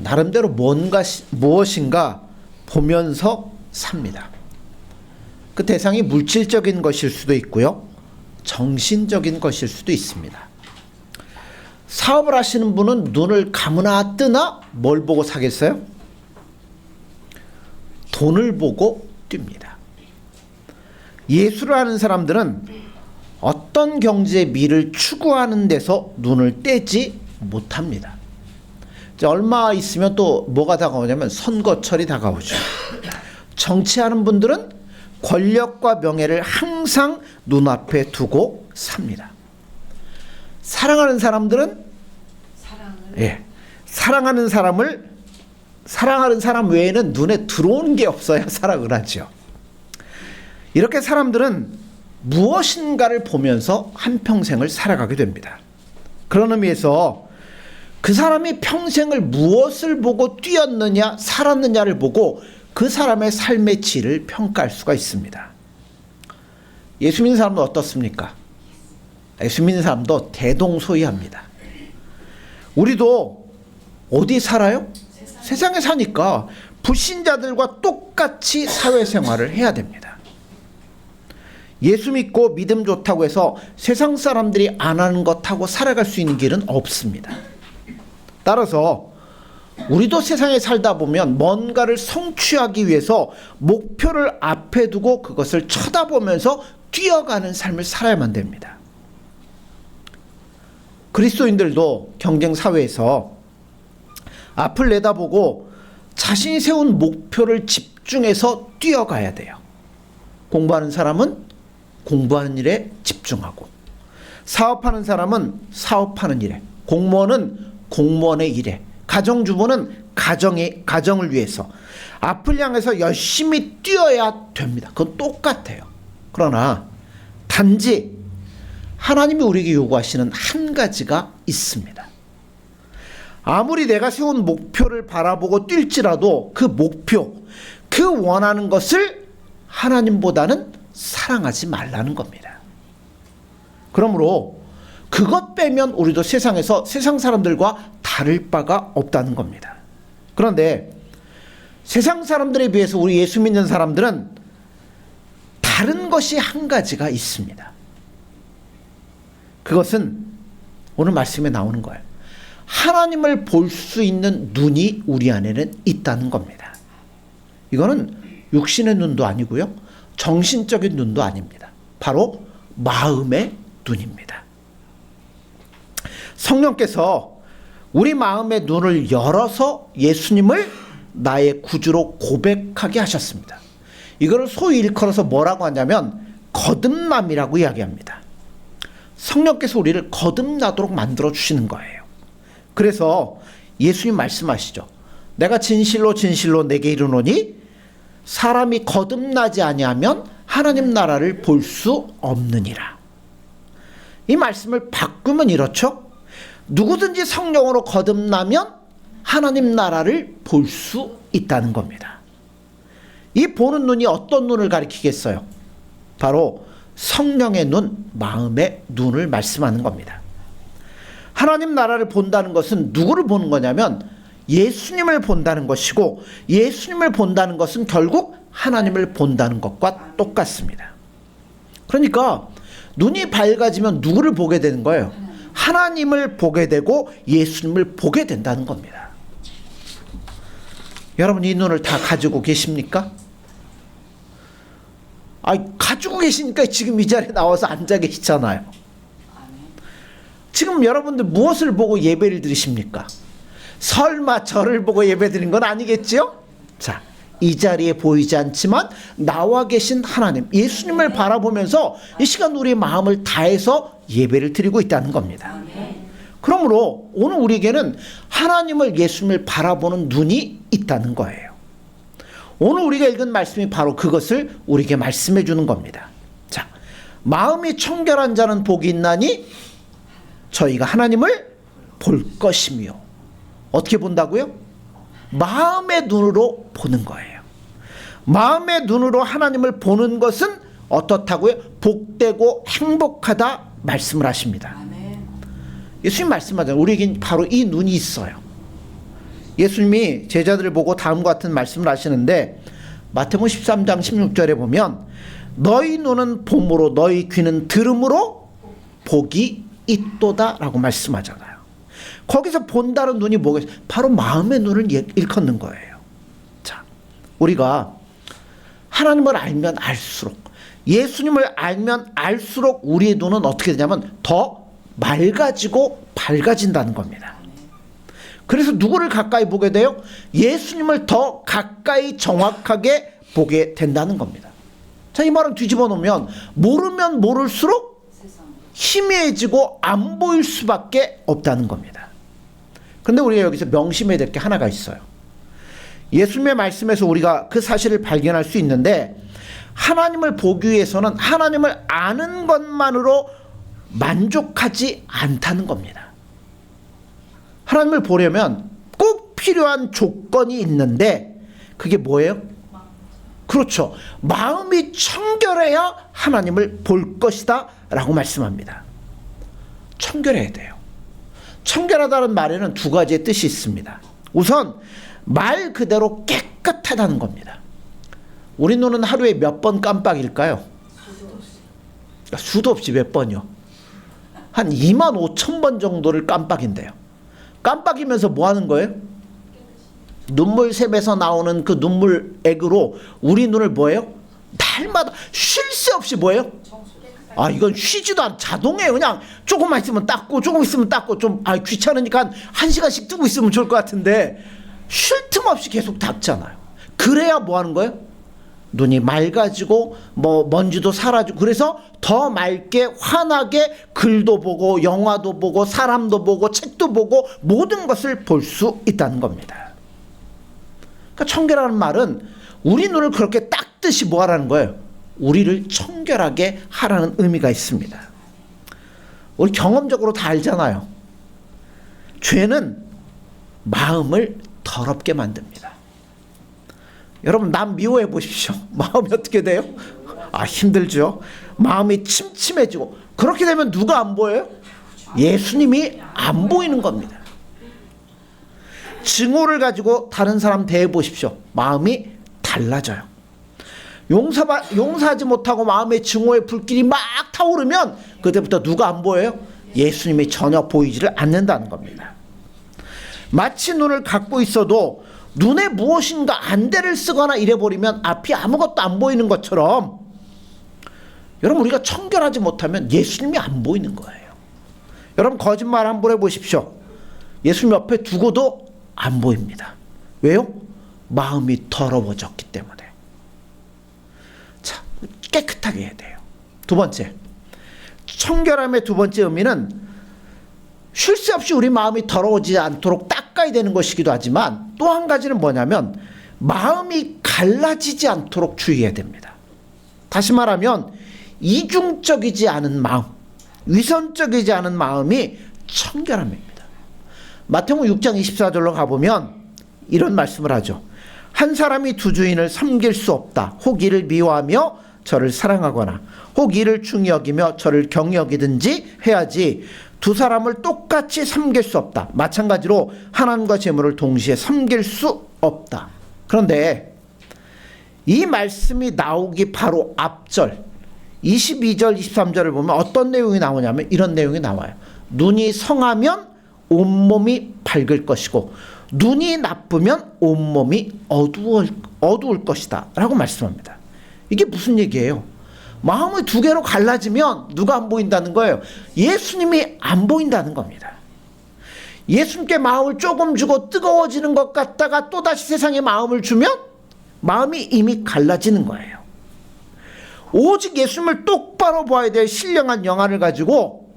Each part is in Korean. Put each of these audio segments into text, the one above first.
나름대로 무엇인가 보면서 삽니다. 그 대상이 물질적인 것일 수도 있고요, 정신적인 것일 수도 있습니다. 사업을 하시는 분은 눈을 감으나 뜨나 뭘 보고 사겠어요? 돈을 보고 뜁니다. 예술을 하는 사람들은 어떤 경제 미를 추구하는 데서 눈을 떼지 못합니다. 얼마 있으면 또 뭐가 다가오냐면 선거철이 다가오죠. 정치하는 분들은 권력과 명예를 항상 눈앞에 두고 삽니다. 사랑하는 사람들은 사랑하는 사람 외에는 눈에 들어오는 게 없어야 사랑을 하죠. 이렇게 사람들은 무엇인가를 보면서 한평생을 살아가게 됩니다. 그런 의미에서 그 사람이 평생을 무엇을 보고 뛰었느냐 살았느냐를 보고 그 사람의 삶의 질을 평가할 수가 있습니다. 예수 믿는 사람도 어떻습니까? 예수 믿는 사람도 대동소이합니다. 우리도 어디 살아요? 세상에 사니까 불신자들과 똑같이 사회생활을 해야 됩니다. 예수 믿고 믿음 좋다고 해서 세상 사람들이 안 하는 것 하고 살아갈 수 있는 길은 없습니다. 따라서 우리도 세상에 살다 보면 뭔가를 성취하기 위해서 목표를 앞에 두고 그것을 쳐다보면서 뛰어가는 삶을 살아야만 됩니다. 그리스도인들도 경쟁 사회에서 앞을 내다보고 자신이 세운 목표를 집중해서 뛰어가야 돼요. 공부하는 사람은 공부하는 일에 집중하고, 사업하는 사람은 사업하는 일에, 공무원은 공무원의 일에, 가정주부는 가정을 위해서 앞을 향해서 열심히 뛰어야 됩니다. 그건 똑같아요. 그러나 단지 하나님이 우리에게 요구하시는 한 가지가 있습니다. 아무리 내가 세운 목표를 바라보고 뛸지라도 그 목표, 그 원하는 것을 하나님보다는 사랑하지 말라는 겁니다. 그러므로 그것 빼면 우리도 세상에서 세상 사람들과 다를 바가 없다는 겁니다. 그런데 세상 사람들에 비해서 우리 예수 믿는 사람들은 다른 것이 한 가지가 있습니다. 그것은 오늘 말씀에 나오는 거예요. 하나님을 볼 수 있는 눈이 우리 안에는 있다는 겁니다. 이거는 육신의 눈도 아니고요, 정신적인 눈도 아닙니다. 바로 마음의 눈입니다. 성령께서 우리 마음의 눈을 열어서 예수님을 나의 구주로 고백하게 하셨습니다. 이거를 소위 일컬어서 뭐라고 하냐면 거듭남이라고 이야기합니다. 성령께서 우리를 거듭나도록 만들어 주시는 거예요. 그래서 예수님 말씀하시죠. 내가 진실로 진실로 내게 이르노니 사람이 거듭나지 아니하면 하나님 나라를 볼 수 없느니라. 이 말씀을 바꾸면 이렇죠. 누구든지 성령으로 거듭나면 하나님 나라를 볼 수 있다는 겁니다. 이 보는 눈이 어떤 눈을 가리키겠어요? 바로 성령의 눈, 마음의 눈을 말씀하는 겁니다. 하나님 나라를 본다는 것은 누구를 보는 거냐면 예수님을 본다는 것이고, 예수님을 본다는 것은 결국 하나님을 본다는 것과 똑같습니다. 그러니까 눈이 밝아지면 누구를 보게 되는 거예요? 하나님을 보게 되고 예수님을 보게 된다는 겁니다. 여러분, 이 눈을 다 가지고 계십니까? 가지고 계시니까 지금 이 자리에 나와서 앉아 계시잖아요. 지금 여러분들 무엇을 보고 예배를 드리십니까? 설마 저를 보고 예배 드린 건 아니겠지요? 자, 이 자리에 보이지 않지만 나와 계신 하나님, 예수님을 바라보면서 이 시간 우리의 마음을 다해서 예배를 드리고 있다는 겁니다. 그러므로 오늘 우리에게는 하나님을, 예수님을 바라보는 눈이 있다는 거예요. 오늘 우리가 읽은 말씀이 바로 그것을 우리에게 말씀해 주는 겁니다. 자, 마음이 청결한 자는 복이 있나니 저희가 하나님을 볼 것이며. 어떻게 본다고요? 마음의 눈으로 보는 거예요. 마음의 눈으로 하나님을 보는 것은 어떻다고요? 복되고 행복하다 말씀을 하십니다. 예수님 말씀하잖아요. 우리에겐 바로 이 눈이 있어요. 예수님이 제자들을 보고 다음과 같은 말씀을 하시는데, 마태복음 13장 16절에 보면 너희 눈은 봄으로 너희 귀는 들음으로 복이 있도다 라고 말씀하잖아요. 거기서 본다는 눈이 뭐겠어요? 바로 마음의 눈을 일컫는 거예요. 자, 우리가 하나님을 알면 알수록, 예수님을 알면 알수록 우리의 눈은 어떻게 되냐면 더 맑아지고 밝아진다는 겁니다. 그래서 누구를 가까이 보게 돼요? 예수님을 더 가까이 정확하게 보게 된다는 겁니다. 자, 이 말을 뒤집어 놓으면 모르면 모를수록 희미해지고 안 보일 수밖에 없다는 겁니다. 그런데 우리가 여기서 명심해야 될 게 하나가 있어요. 예수님의 말씀에서 우리가 그 사실을 발견할 수 있는데, 하나님을 보기 위해서는 하나님을 아는 것만으로 만족하지 않다는 겁니다. 하나님을 보려면 꼭 필요한 조건이 있는데, 그게 뭐예요? 그렇죠. 마음이 청결해야 하나님을 볼 것이다 라고 말씀합니다. 청결해야 돼요. 청결하다는 말에는 두 가지의 뜻이 있습니다. 우선 말 그대로 깨끗하다는 겁니다. 우리 눈은 하루에 몇 번 깜빡일까요? 수도 없이 몇 번이요? 한 25,000번 정도를 깜빡인대요. 깜빡이면서 뭐 하는 거예요? 눈물샘에서 나오는 그 눈물액으로 우리 눈을 뭐예요? 날마다 쉴 새 없이 뭐예요? 아, 이건 쉬지도 않, 자동이에요. 그냥 조금만 있으면 닦고 조금 있으면 닦고, 좀 귀찮으니까 한 시간씩 뜨고 있으면 좋을 것 같은데 쉴 틈 없이 계속 닦잖아요. 그래야 뭐 하는 거예요? 눈이 맑아지고 뭐 먼지도 사라지고, 그래서 더 맑게 환하게 글도 보고 영화도 보고 사람도 보고 책도 보고 모든 것을 볼 수 있다는 겁니다. 그러니까 청결하는 말은 우리 눈을 그렇게 닦듯이 뭐 하라는 거예요? 우리를 청결하게 하라는 의미가 있습니다. 우리 경험적으로 다 알잖아요. 죄는 마음을 더럽게 만듭니다. 여러분, 남 미워해 보십시오. 마음이 어떻게 돼요? 힘들죠. 마음이 침침해지고, 그렇게 되면 누가 안 보여요? 예수님이 안 보이는 겁니다. 증오를 가지고 다른 사람 대해 보십시오. 마음이 달라져요. 용서하지 못하고 마음의 증오의 불길이 막 타오르면 그때부터 누가 안 보여요? 예수님이 전혀 보이지를 않는다는 겁니다. 마치 눈을 갖고 있어도 눈에 무엇인가 안대를 쓰거나 이래버리면 앞이 아무것도 안 보이는 것처럼, 여러분, 우리가 청결하지 못하면 예수님이 안 보이는 거예요. 여러분, 거짓말 한번 해보십시오. 예수님 옆에 두고도 안 보입니다. 왜요? 마음이 더러워졌기 때문에. 자, 깨끗하게 해야 돼요. 두 번째, 청결함의 두 번째 의미는 쉴 새 없이 우리 마음이 더러워지지 않도록 닦아야 되는 것이기도 하지만, 또 한 가지는 뭐냐면 마음이 갈라지지 않도록 주의해야 됩니다. 다시 말하면 이중적이지 않은 마음, 위선적이지 않은 마음이 청결함입니다. 마태복음 6장 24절로 가보면 이런 말씀을 하죠. 한 사람이 두 주인을 섬길 수 없다. 혹 이를 미워하며 저를 사랑하거나 혹 이를 중히 여기며 저를 경히 여기든지 해야지 두 사람을 똑같이 섬길 수 없다. 마찬가지로 하나님과 재물을 동시에 섬길 수 없다. 그런데 이 말씀이 나오기 바로 앞절 22절 23절을 보면 어떤 내용이 나오냐면 이런 내용이 나와요. 눈이 성하면 온몸이 밝을 것이고 눈이 나쁘면 온몸이 어두울 것이다 라고 말씀합니다. 이게 무슨 얘기예요? 마음이 두 개로 갈라지면 누가 안 보인다는 거예요? 예수님이 안 보인다는 겁니다. 예수님께 마음을 조금 주고 뜨거워지는 것 같다가 또다시 세상에 마음을 주면 마음이 이미 갈라지는 거예요. 오직 예수님을 똑바로 봐야 될 신령한 영안을 가지고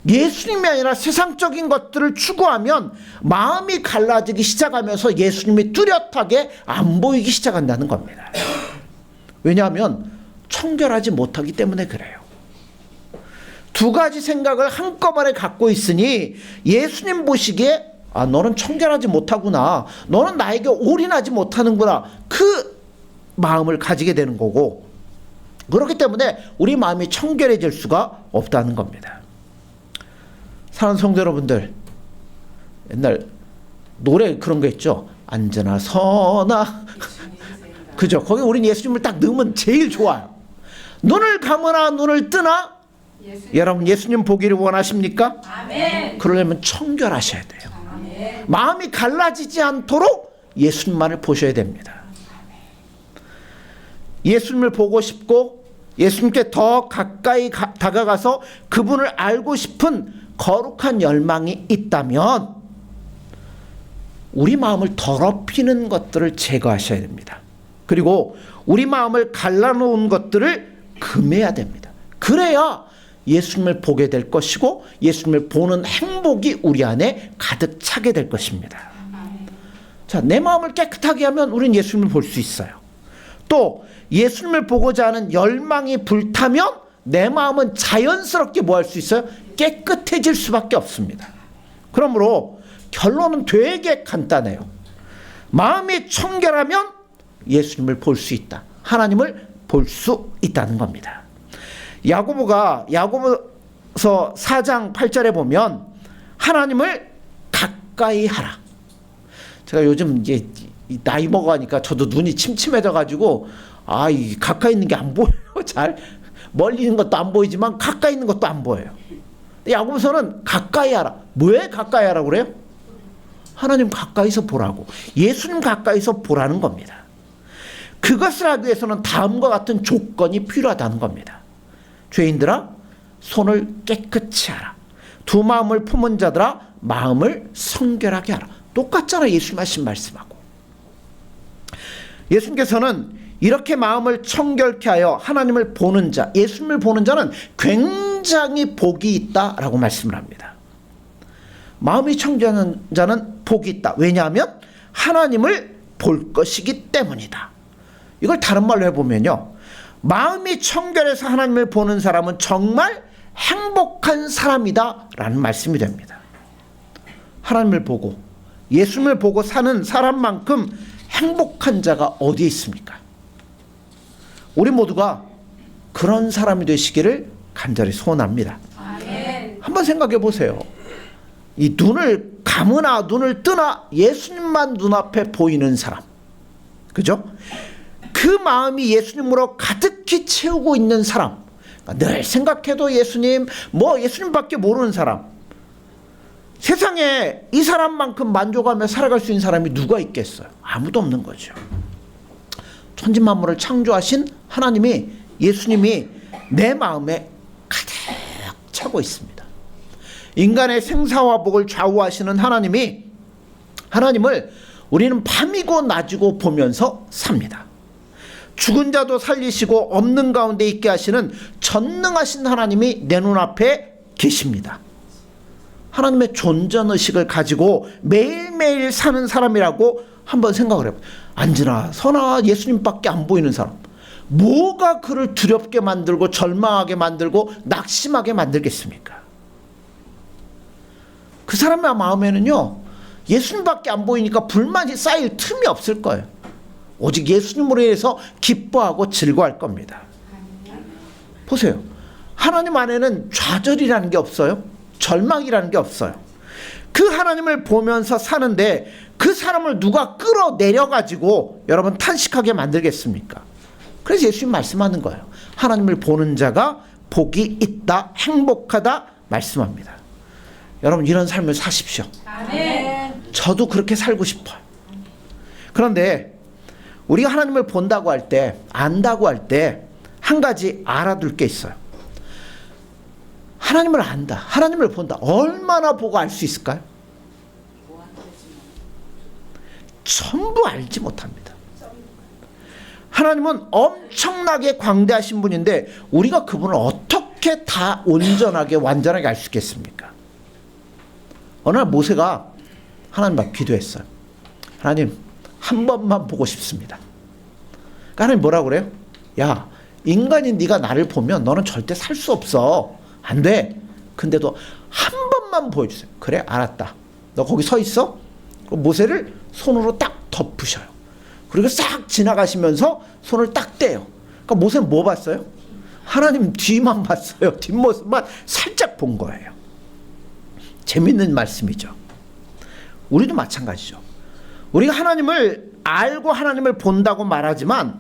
예수님이 아니라 세상적인 것들을 추구하면 마음이 갈라지기 시작하면서 예수님이 뚜렷하게 안 보이기 시작한다는 겁니다. 왜냐하면 청결하지 못하기 때문에 그래요. 두 가지 생각을 한꺼번에 갖고 있으니 예수님 보시기에 너는 청결하지 못하구나, 너는 나에게 올인하지 못하는구나, 그 마음을 가지게 되는 거고, 그렇기 때문에 우리 마음이 청결해질 수가 없다는 겁니다. 사랑하는 성도 여러분들, 옛날 노래 그런 거 있죠. 앉으나 서나. 그죠? 거기 우린 예수님을 딱 넣으면 제일 좋아요. 눈을 감으나 눈을 뜨나. 여러분 예수님 보기를 원하십니까? 아멘. 그러려면 청결하셔야 돼요. 아멘. 마음이 갈라지지 않도록 예수님만을 보셔야 됩니다. 예수님을 보고 싶고 예수님께 더 가까이 다가가서 그분을 알고 싶은 거룩한 열망이 있다면 우리 마음을 더럽히는 것들을 제거하셔야 됩니다. 그리고 우리 마음을 갈라놓은 것들을 금해야 됩니다. 그래야 예수님을 보게 될 것이고 예수님을 보는 행복이 우리 안에 가득 차게 될 것입니다. 자, 내 마음을 깨끗하게 하면 우리는 예수님을 볼 수 있어요. 또 예수님을 보고자 하는 열망이 불타면 내 마음은 자연스럽게 뭐 할 수 있어요? 깨끗해질 수밖에 없습니다. 그러므로 결론은 되게 간단해요. 마음이 청결하면 예수님을 볼 수 있다. 하나님을 볼 수 있다는 겁니다. 야고보서 4장 8절에 보면 하나님을 가까이 하라. 제가 요즘 이제 나이 먹어가니까 저도 눈이 침침해져 가지고 이 가까이 있는 게 안 보여요. 잘 멀리 있는 것도 안 보이지만 가까이 있는 것도 안 보여요. 야고보서는 가까이 하라. 왜 가까이 하라고 그래요? 하나님 가까이서 보라고. 예수님 가까이서 보라는 겁니다. 그것을 하기 위해서는 다음과 같은 조건이 필요하다는 겁니다. 죄인들아 손을 깨끗이 하라. 두 마음을 품은 자들아 마음을 성결하게 하라. 똑같잖아. 예수님 하신 말씀하고. 예수님께서는 이렇게 마음을 청결케 하여 하나님을 보는 자, 예수님을 보는 자는 굉장히 복이 있다라고 말씀을 합니다. 마음이 청결한 자는 복이 있다. 왜냐하면 하나님을 볼 것이기 때문이다. 이걸 다른 말로 해보면요, 마음이 청결해서 하나님을 보는 사람은 정말 행복한 사람이다 라는 말씀이 됩니다. 하나님을 보고 예수님을 보고 사는 사람만큼 행복한 자가 어디에 있습니까? 우리 모두가 그런 사람이 되시기를 간절히 소원합니다. 아멘. 한번 생각해 보세요. 이 눈을 감으나 눈을 뜨나 예수님만 눈앞에 보이는 사람, 그죠? 그 마음이 예수님으로 가득히 채우고 있는 사람, 늘 생각해도 예수님, 예수님밖에 모르는 사람, 세상에 이 사람만큼 만족하며 살아갈 수 있는 사람이 누가 있겠어요? 아무도 없는 거죠. 천지만물을 창조하신 하나님이, 예수님이 내 마음에 가득 차고 있습니다. 인간의 생사화복을 좌우하시는 하나님을 우리는 밤이고 낮이고 보면서 삽니다. 죽은 자도 살리시고 없는 가운데 있게 하시는 전능하신 하나님이 내 눈앞에 계십니다. 하나님의 존전의식을 가지고 매일매일 사는 사람이라고 한번 생각을 해봐요. 앉으나 서나 예수님밖에 안 보이는 사람, 뭐가 그를 두렵게 만들고 절망하게 만들고 낙심하게 만들겠습니까? 그 사람의 마음에는요, 예수님밖에 안 보이니까 불만이 쌓일 틈이 없을 거예요. 오직 예수님으로 인해서 기뻐하고 즐거워할 겁니다. 보세요. 하나님 안에는 좌절이라는 게 없어요. 절망이라는 게 없어요. 그 하나님을 보면서 사는데 그 사람을 누가 끌어내려가지고 여러분 탄식하게 만들겠습니까? 그래서 예수님 말씀하는 거예요. 하나님을 보는 자가 복이 있다, 행복하다 말씀합니다. 여러분 이런 삶을 사십시오. 아멘. 저도 그렇게 살고 싶어요. 그런데 우리가 하나님을 본다고 할 때, 안다고 할 때 한 가지 알아둘 게 있어요. 하나님을 안다, 하나님을 본다. 얼마나 보고 알 수 있을까요? 전부 알지 못합니다. 하나님은 엄청나게 광대하신 분인데 우리가 그분을 어떻게 다 온전하게 완전하게 알 수 있겠습니까? 어느 날 모세가 하나님 앞에 기도했어요. 하나님, 한 번만 보고 싶습니다. 그러니까 하나님 뭐라고 그래요? 야, 인간인 네가 나를 보면 너는 절대 살 수 없어. 안 돼. 근데도 한 번만 보여주세요. 그래, 알았다. 너 거기 서 있어? 모세를 손으로 딱 덮으셔요. 그리고 싹 지나가시면서 손을 딱 떼요. 그러니까 모세는 뭐 봤어요? 하나님 뒤만 봤어요. 뒷모습만 살짝 본 거예요. 재밌는 말씀이죠. 우리도 마찬가지죠. 우리가 하나님을 알고 하나님을 본다고 말하지만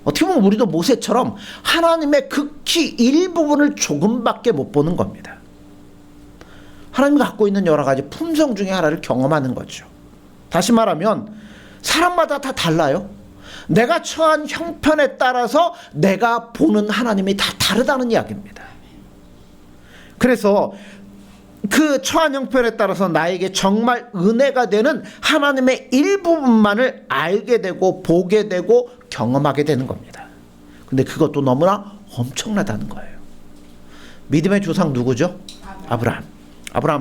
어떻게 보면 우리도 모세처럼 하나님의 극히 일부분을 조금밖에 못 보는 겁니다. 하나님이 갖고 있는 여러 가지 품성 중에 하나를 경험하는 거죠. 다시 말하면 사람마다 다 달라요. 내가 처한 형편에 따라서 내가 보는 하나님이 다 다르다는 이야기입니다. 그래서 그 처한 형편에 따라서 나에게 정말 은혜가 되는 하나님의 일부분만을 알게 되고 보게 되고 경험하게 되는 겁니다. 근데 그것도 너무나 엄청나다는 거예요. 믿음의 조상 누구죠? 아브라함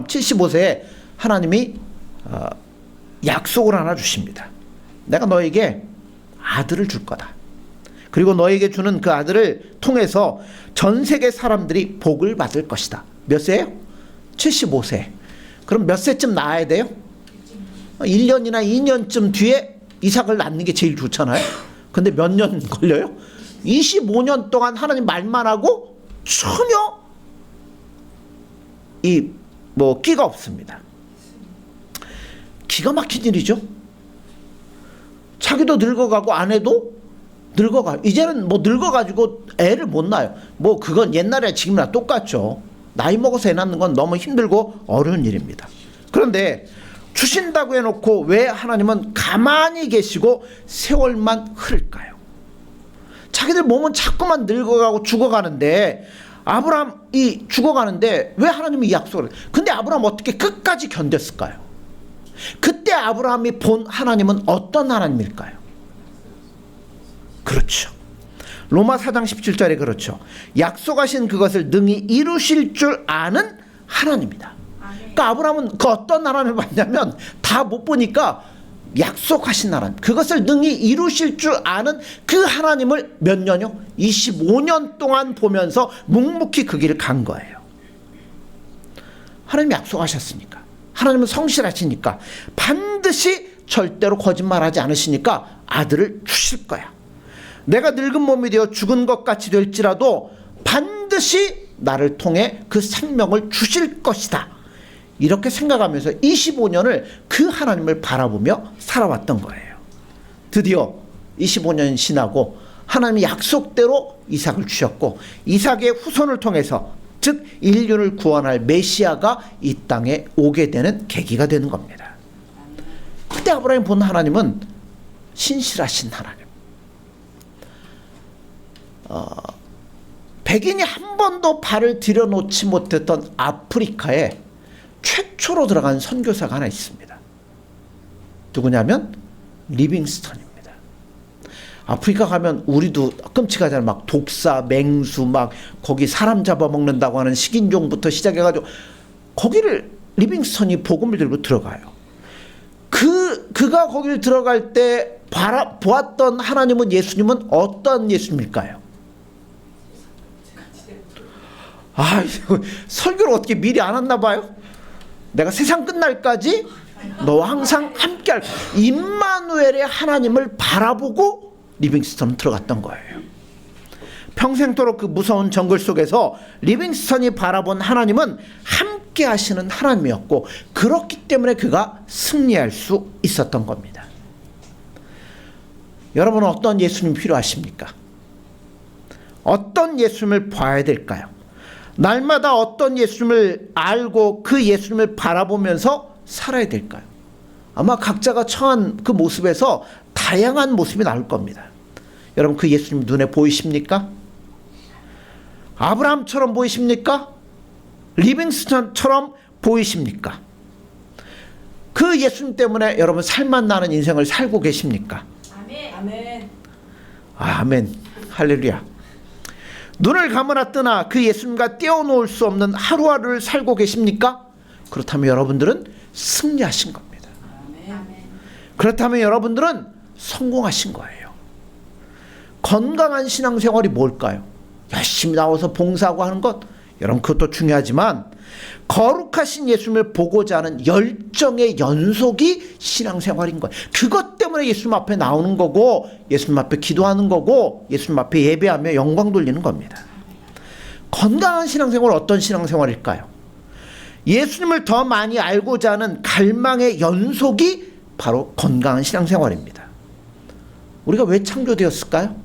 75세에 하나님이 약속을 하나 주십니다. 내가 너에게 아들을 줄 거다. 그리고 너에게 주는 그 아들을 통해서 전 세계 사람들이 복을 받을 것이다. 몇 세예요? 75세. 그럼 몇 세쯤 낳아야 돼요? 1년이나 2년쯤 뒤에 이삭을 낳는 게 제일 좋잖아요. 근데 몇 년 걸려요? 25년 동안 하나님 말만 하고 전혀 끼가 없습니다. 기가 막힌 일이죠. 자기도 늙어가고 아내도 늙어가. 이제는 늙어가지고 애를 못 낳아요. 그건 옛날에 지금이나 똑같죠. 나이 먹어서 애 낳는 건 너무 힘들고 어려운 일입니다. 그런데 주신다고 해놓고 왜 하나님은 가만히 계시고 세월만 흐를까요? 자기들 몸은 자꾸만 늙어가고 죽어가는데 아브라함이 죽어가는데 왜 하나님이 약속을 해요? 근데 아브라함 어떻게 끝까지 견뎠을까요? 그때 아브라함이 본 하나님은 어떤 하나님일까요? 그렇죠. 로마 4장 17절에 그렇죠. 약속하신 그것을 능히 이루실 줄 아는 하나님이다. 그러니까 아브라함은 그 어떤 하나님을 봤냐면 다 못 보니까 약속하신 하나님, 그것을 능히 이루실 줄 아는 그 하나님을 몇 년요? 25년 동안 보면서 묵묵히 그 길을 간 거예요. 하나님이 약속하셨으니까, 하나님은 성실하시니까, 반드시 절대로 거짓말하지 않으시니까 아들을 주실 거야. 내가 늙은 몸이 되어 죽은 것 같이 될지라도 반드시 나를 통해 그 생명을 주실 것이다. 이렇게 생각하면서 25년을 그 하나님을 바라보며 살아왔던 거예요. 드디어 25년이 지나고 하나님이 약속대로 이삭을 주셨고, 이삭의 후손을 통해서 즉 인류를 구원할 메시아가 이 땅에 오게 되는 계기가 되는 겁니다. 그때 아브라함이 본 하나님은 신실하신 하나님, 백인이 한 번도 발을 들여놓지 못했던 아프리카에 최초로 들어간 선교사가 하나 있습니다. 누구냐면 리빙스턴입니다. 아프리카 가면 우리도 끔찍하잖아요. 막 독사, 맹수, 막 거기 사람 잡아먹는다고 하는 식인종부터 시작해가지고 거기를 리빙스턴이 복음을 들고 들어가요. 그가 거기를 들어갈 때 보았던 하나님은, 예수님은 어떤 예수님일까요? 설교를 어떻게 미리 안 했나 봐요? 내가 세상 끝날까지 너와 항상 함께할 임마누엘의 하나님을 바라보고 리빙스턴은 들어갔던 거예요. 평생토록 그 무서운 정글 속에서 리빙스턴이 바라본 하나님은 함께 하시는 하나님이었고, 그렇기 때문에 그가 승리할 수 있었던 겁니다. 여러분은 어떤 예수님 필요하십니까? 어떤 예수님을 봐야 될까요? 날마다 어떤 예수님을 알고 그 예수님을 바라보면서 살아야 될까요? 아마 각자가 처한 그 모습에서 다양한 모습이 나올 겁니다. 여러분, 그 예수님 눈에 보이십니까? 아브라함처럼 보이십니까? 리빙스턴처럼 보이십니까? 그 예수님 때문에 여러분 살만 나는 인생을 살고 계십니까? 아멘. 아멘. 할렐루야. 눈을 감으나 뜨나 그 예수님과 떼어놓을 수 없는 하루하루를 살고 계십니까? 그렇다면 여러분들은 승리하신 겁니다. 그렇다면 여러분들은 성공하신 거예요. 건강한 신앙생활이 뭘까요? 열심히 나와서 봉사하고 하는 것, 여러분 그것도 중요하지만 거룩하신 예수님을 보고자 하는 열정의 연속이 신앙생활인 거예요. 그것 때문에 예수님 앞에 나오는 거고, 예수님 앞에 기도하는 거고, 예수님 앞에 예배하며 영광 돌리는 겁니다. 건강한 신앙생활, 어떤 신앙생활일까요? 예수님을 더 많이 알고자 하는 갈망의 연속이 바로 건강한 신앙생활입니다. 우리가 왜 창조되었을까요?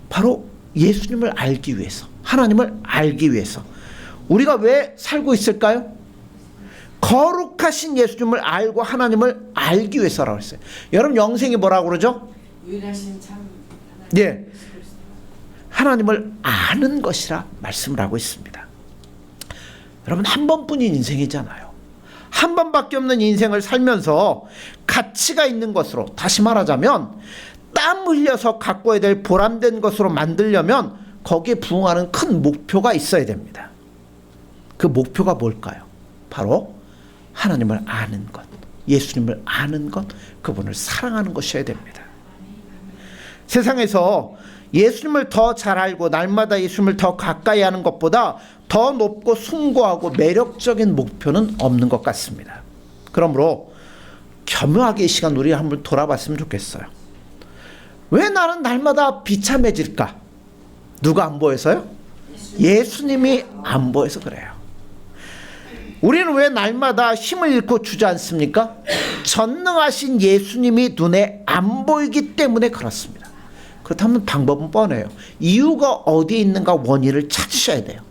바로 예수님을 알기 위해서, 하나님을 알기 위해서. 우리가 왜 살고 있을까요? 거룩하신 예수님을 알고 하나님을 알기 위해서라고 했어요. 여러분 영생이 뭐라고 그러죠? 유일하신 참 예, 하나님을 아는 것이라 말씀을 하고 있습니다. 여러분 한 번뿐인 인생이잖아요. 한 번밖에 없는 인생을 살면서 가치가 있는 것으로, 다시 말하자면 땀 흘려서 가꿔야 될 보람된 것으로 만들려면 거기에 부응하는 큰 목표가 있어야 됩니다. 그 목표가 뭘까요? 바로 하나님을 아는 것, 예수님을 아는 것, 그분을 사랑하는 것이어야 됩니다. 세상에서 예수님을 더 잘 알고 날마다 예수님을 더 가까이 하는 것보다 더 높고 숭고하고 매력적인 목표는 없는 것 같습니다. 그러므로 겸허하게 이 시간 우리 한번 돌아봤으면 좋겠어요. 왜 나는 날마다 비참해질까? 누가 안 보여서요? 예수님이 안 보여서 그래요. 우리는 왜 날마다 힘을 잃고 주저앉습니까? 전능하신 예수님이 눈에 안 보이기 때문에 그렇습니다. 그렇다면 방법은 뻔해요. 이유가 어디에 있는가 원인을 찾으셔야 돼요.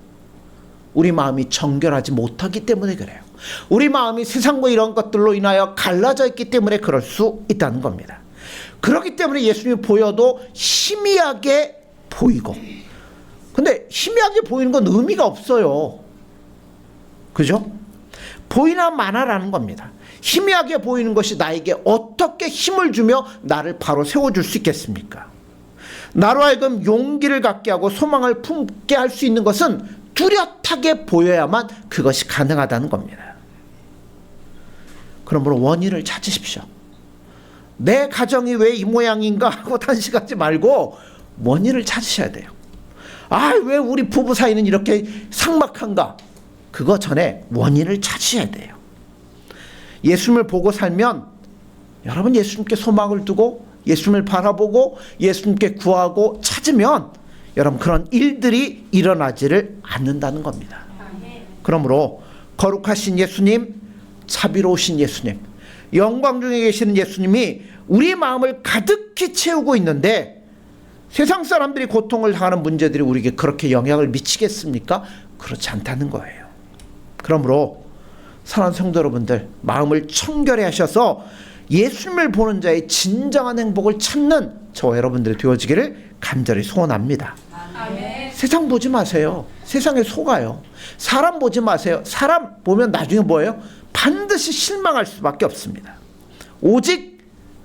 우리 마음이 정결하지 못하기 때문에 그래요. 우리 마음이 세상과 이런 것들로 인하여 갈라져 있기 때문에 그럴 수 있다는 겁니다. 그렇기 때문에 예수님이 보여도 희미하게 보이고, 근데 희미하게 보이는 건 의미가 없어요. 그죠? 보이나 마나라는 겁니다. 희미하게 보이는 것이 나에게 어떻게 힘을 주며 나를 바로 세워줄 수 있겠습니까? 나로 하여금 용기를 갖게 하고 소망을 품게 할 수 있는 것은 뚜렷하게 보여야만 그것이 가능하다는 겁니다. 그러므로 원인을 찾으십시오. 내 가정이 왜 이 모양인가 하고 단식하지 말고 원인을 찾으셔야 돼요. 아, 왜 우리 부부 사이는 이렇게 삭막한가? 그거 전에 원인을 찾으셔야 돼요. 예수님을 보고 살면 여러분 예수님께 소망을 두고 예수님을 바라보고 예수님께 구하고 찾으면 여러분 그런 일들이 일어나지를 않는다는 겁니다. 그러므로 거룩하신 예수님, 자비로우신 예수님, 영광 중에 계시는 예수님이 우리 마음을 가득히 채우고 있는데 세상 사람들이 고통을 당하는 문제들이 우리에게 그렇게 영향을 미치겠습니까? 그렇지 않다는 거예요. 그러므로 사랑하는 성도 여러분들, 마음을 청결히 하셔서 예수님을 보는 자의 진정한 행복을 찾는 저와 여러분들이 되어지기를 간절히 소원합니다. 아멘. 세상 보지 마세요. 세상에 속아요. 사람 보지 마세요. 사람 보면 나중에 뭐예요? 반드시 실망할 수밖에 없습니다. 오직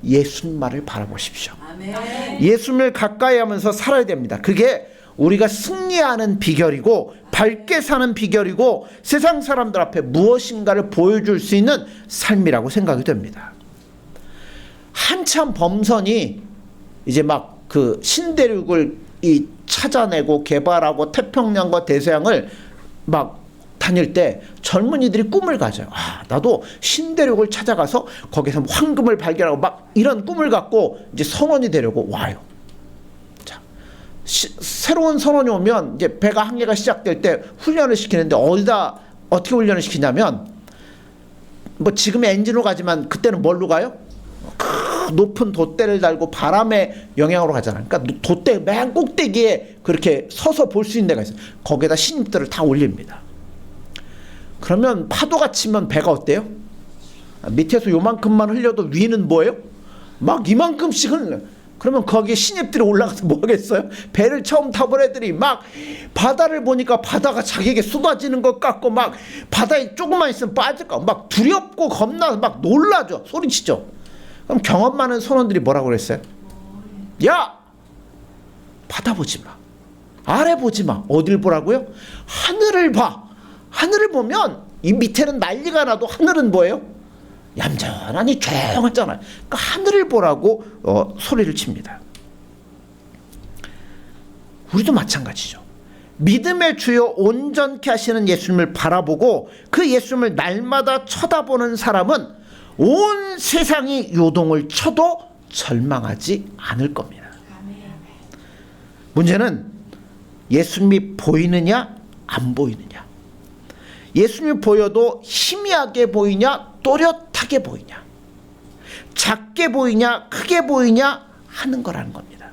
예수님만을 바라보십시오. 아멘. 예수님을 가까이 하면서 살아야 됩니다. 그게 우리가 승리하는 비결이고 밝게 사는 비결이고 세상 사람들 앞에 무엇인가를 보여줄 수 있는 삶이라고 생각이 됩니다. 한참 범선이 이제 막 그 신대륙을 찾아내고 개발하고 태평양과 대서양을 막 다닐 때 젊은이들이 꿈을 가져요. 아, 나도 신대륙을 찾아가서 거기서 황금을 발견하고 막 이런 꿈을 갖고 이제 선원이 되려고 와요. 자, 새로운 선원이 오면 이제 배가 항해가 시작될 때 훈련을 시키는데 어디다 어떻게 훈련을 시키냐면 뭐 지금 엔진으로 가지만 그때는 뭘로 가요? 높은 돛대를 달고 바람의 영향으로 가잖아요. 그러니까 돛대 맨 꼭대기에 그렇게 서서 볼 수 있는 데가 있어요. 거기에다 신입들을 다 올립니다. 그러면 파도가 치면 배가 어때요? 밑에서 요만큼만 흘려도 위는 뭐예요? 막 이만큼씩은. 그러면 거기에 신입들이 올라가서 뭐 하겠어요? 배를 처음 타본 애들이 막 바다를 보니까 바다가 자기에게 쏟아지는 것 같고 막 바다에 조금만 있으면 빠질까 막 두렵고 겁나서 막 놀라죠. 소리치죠. 그럼 경험 많은 선원들이 뭐라고 그랬어요? 야! 바다 보지 마. 아래 보지 마. 어딜 보라고요? 하늘을 봐. 하늘을 보면 이 밑에는 난리가 나도 하늘은 뭐예요? 얌전하니 조용하잖아요. 그러니까 하늘을 보라고 소리를 칩니다. 우리도 마찬가지죠. 믿음의 주요 온전케 하시는 예수님을 바라보고 그 예수님을 날마다 쳐다보는 사람은 온 세상이 요동을 쳐도 절망하지 않을 겁니다. 문제는 예수님이 보이느냐 안 보이느냐. 예수님이 보여도 희미하게 보이냐 또렷하게 보이냐, 작게 보이냐 크게 보이냐 하는 거라는 겁니다.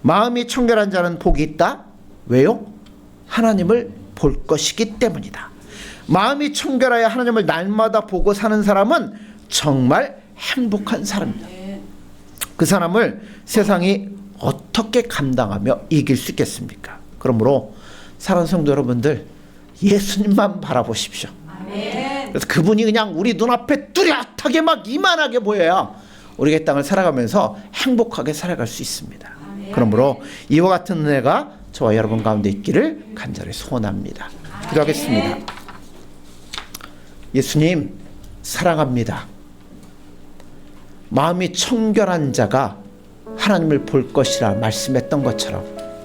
마음이 청결한 자는 복이 있다. 왜요? 하나님을 볼 것이기 때문이다. 마음이 청결하여 하나님을 날마다 보고 사는 사람은 정말 행복한 사람입니다. 그 사람을 세상이 어떻게 감당하며 이길 수 있겠습니까? 그러므로 사랑하는 성도 여러분들, 예수님만 바라보십시오. 그래서 그분이 그냥 우리 눈앞에 뚜렷하게 막 이만하게 보여야 우리가 이 땅을 살아가면서 행복하게 살아갈 수 있습니다. 그러므로 이와 같은 은혜가 저와 여러분 가운데 있기를 간절히 소원합니다. 기도하겠습니다. 예수님 사랑합니다. 마음이 청결한 자가 하나님을 볼 것이라 말씀했던 것처럼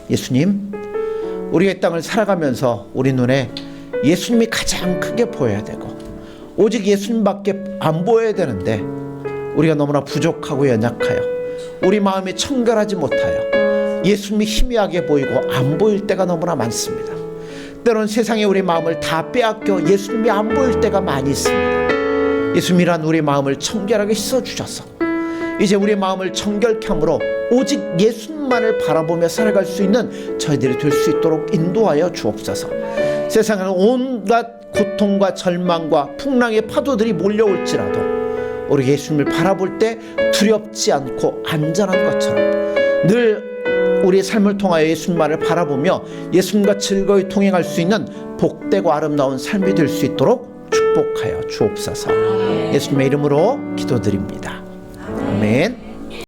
예수님, 우리가 이 땅을 살아가면서 우리 눈에 예수님이 가장 크게 보여야 되고 오직 예수님밖에 안 보여야 되는데 우리가 너무나 부족하고 연약하여 우리 마음이 청결하지 못하여 예수님이 희미하게 보이고 안 보일 때가 너무나 많습니다. 때로는 세상에 우리 마음을 다 빼앗겨 예수님이 안 보일 때가 많이 있습니다. 예수님이란 우리 마음을 청결하게 씻어주셔서 이제 우리 마음을 청결케 함으로 오직 예수님만을 바라보며 살아갈 수 있는 저희들이 될 수 있도록 인도하여 주옵소서. 세상에는 온갖 고통과 절망과 풍랑의 파도들이 몰려올지라도 우리 예수님을 바라볼 때 두렵지 않고 안전한 것처럼 늘 우리의 삶을 통하여 예수님만을 바라보며 예수님과 즐거이 통행할 수 있는 복되고 아름다운 삶이 될 수 있도록 축복하여 주옵소서. 예수님의 이름으로 기도드립니다. 아멘.